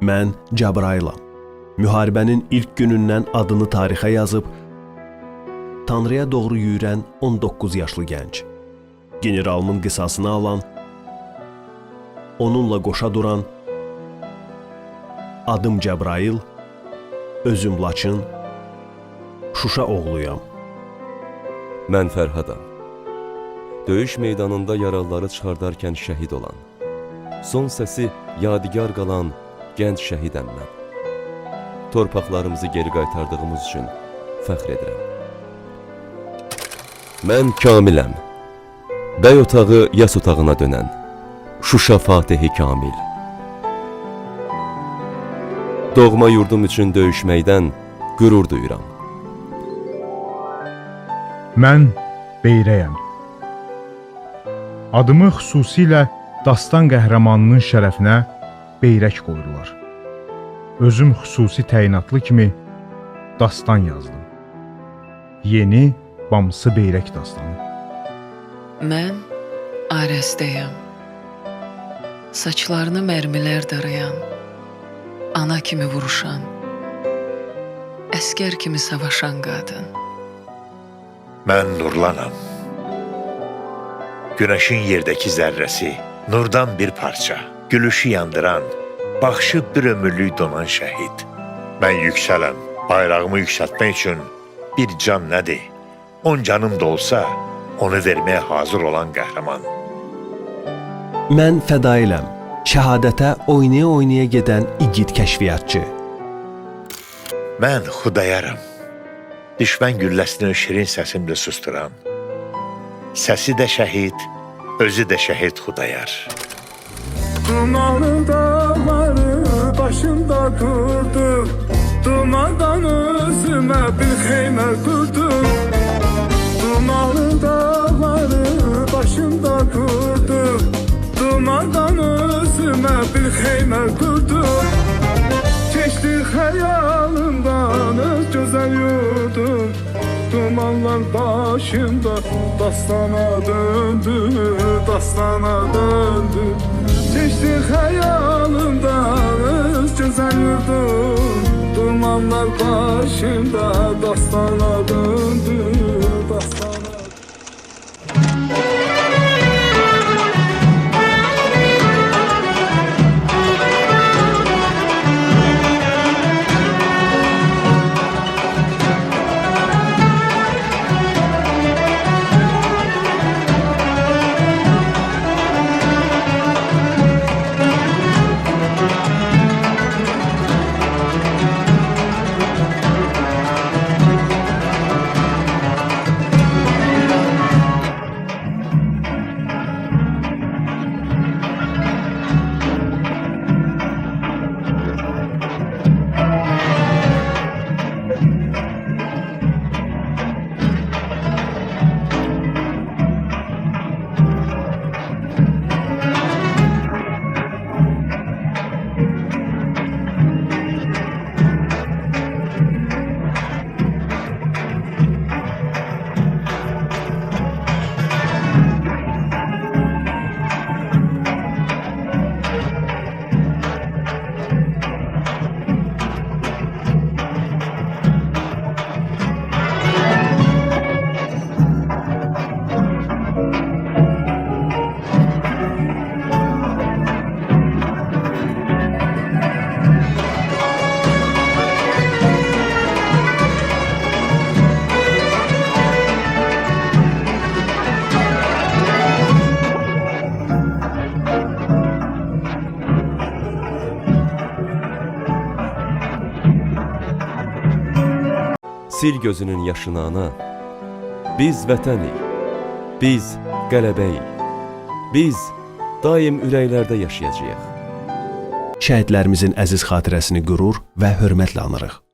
Mən Cəbrailam. Müharibənin ilk günündən adını tarixə yazıb, Tanrıya doğru yürən 19 yaşlı gənc. Generalımın qisasını alan, onunla qoşa duran, adım Cəbrail, özüm Laçın, Şuşa oğluyam. Mən Fərhadam. Döyüş meydanında yaralıları çıxardarkən şəhid olan, son səsi yadigar qalan gənc şəhidəm mən. Torpaqlarımızı geri qaytardığımız üçün fəxr edirəm. Mən Kamiləm. Bəy otağı yas otağına dönən, Şuşa Fatihi Kamil. Doğma yurdum üçün döyüşməkdən qürur duyuram. Mən Beyrəyəm. Adımı xüsusilə dastan qəhrəmanının şərəfinə Beyrək qoydular. Özüm xüsusi təyinatlı kimi dastan yazdım. Yeni Bamsı Beyrək dastanı. Mən Aresdəyəm. Saçlarını mərmilər darayan, ana kimi vuruşan, əskər kimi savaşan qadın. Mən Nurlanam. Güneşin yerdəki zərrəsi, nurdan bir parça, gülüşü yandıran, baxışı bir ömürlük donan şəhid. Mən yüksələm, bayrağımı yüksəltmək üçün bir can nədir? 10 canım da olsa, onu verməyə hazır olan qəhrəman. Mən Fədailəm. Şəhadətə oynaya-oynaya gedən igid kəşfiyyatçı. Mən Xudayaram. Düşmən gülləsini şirin səsimlə susturan, səsi də şəhid, özü də şəhid Xudayar. Dumanlı dağları başımda durdu, dumandan özümə bir xeymə qurdum. Dumanlı dağları başımda durdu, dumandan özümə bir xeymə qurdum. Keçdi xəyalımdan öz gözəl yurdum, dumanlar başımda dastana döndü, dastana döndü. Keçdi xəyalımdan öz gözəl yurdum, dumanlar başımda dastana döndü, dastana. Sil gözünün yaşını ana, biz vətənik, biz qələbəyik, biz daim ürəklərdə yaşayacağıq. Şəhidlərimizin əziz xatirəsini qürur və hörmətlə anırıq.